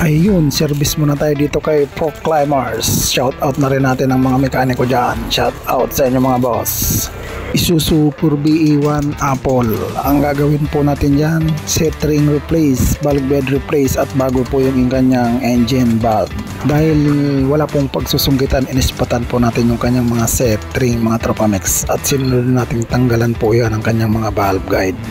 Ayun, service muna tayo dito kay Pro Climbers. Shout out na rin natin ang mga mekaniko dyan. Shout out sa inyo mga boss. Isuzu Purbi E1 Apple. Ang gagawin po natin dyan, set ring replace, bulk bed replace at bago po yung kanyang engine valve. Dahil wala pong pagsusunggitan, inispatan po natin yung kanyang mga set ring mga Tropamex at sinunod natin tanggalan po yan ang kanyang mga valve guide.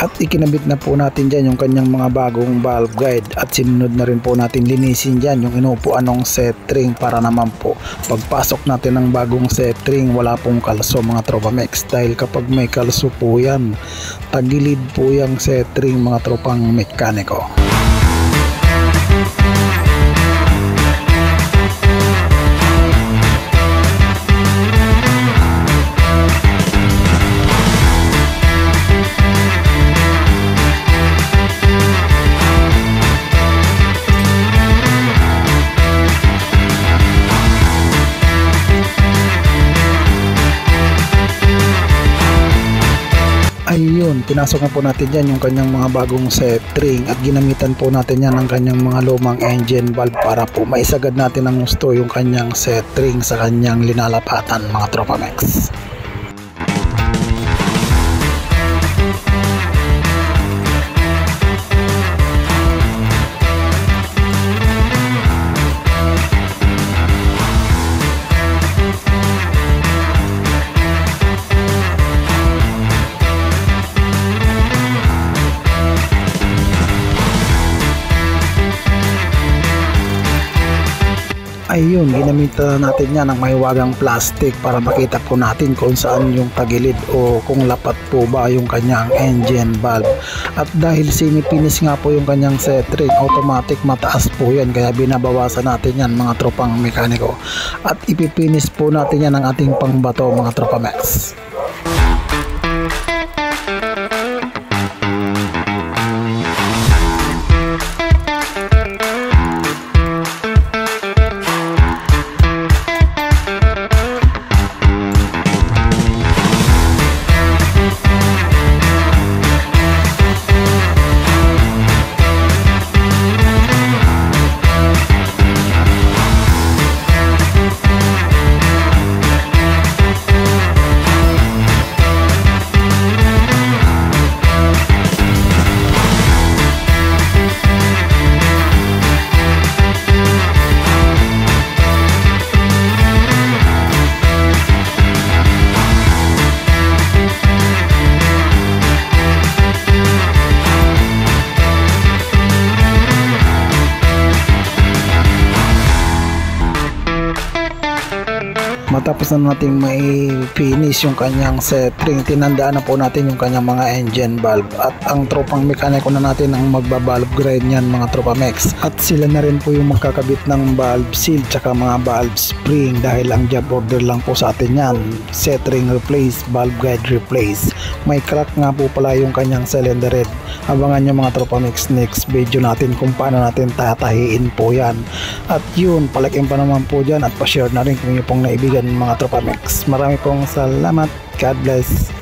At ikinabit na po natin dyan yung kanyang mga bagong valve guide at sinunod na rin po natin linisin dyan yung inuupuan ng set ring para naman po pagpasok natin ng bagong set ring wala pong kalso mga Tropamex, dahil kapag may kalso po yan tagilid po yung set ring mga tropang mekaniko. Ayun, pinasok na po natin dyan yung kanyang mga bagong set ring at ginamitan po natin yan ng kanyang mga lumang engine valve para po maisagad natin ng gusto yung kanyang set ring sa kanyang linalapatan mga Tropamex. Ayun, ginamitan natin yan ng mahiwagang plastic para makita po natin kung saan yung tagilid o kung lapat po ba yung kanyang engine valve. At dahil sinipinis nga po yung kanyang set ring, automatic mataas po yan kaya binabawasan natin yan mga tropang mekaniko. At ipipinis po natin yan ng ating pangbato mga Tropamex. Matapos na natin may finish yung kanyang set ring, tinandaan na po natin yung kanyang mga engine valve at ang tropang mekaniko na natin ang magbabalve grind yan mga Tropamex at sila na rin po yung magkakabit ng valve seal tsaka mga valve spring dahil ang job order lang po sa atin yan, set ring replace, valve guide replace. May crack nga po pala yung kanyang cylinder head. Abangan nyo mga Tropamex next video natin kung paano natin tatahiin po yan. At yun, palaking pa naman po dyan at pa-share na rin kung yung pong naibigan mga Tropamex. Marami pong salamat. God bless.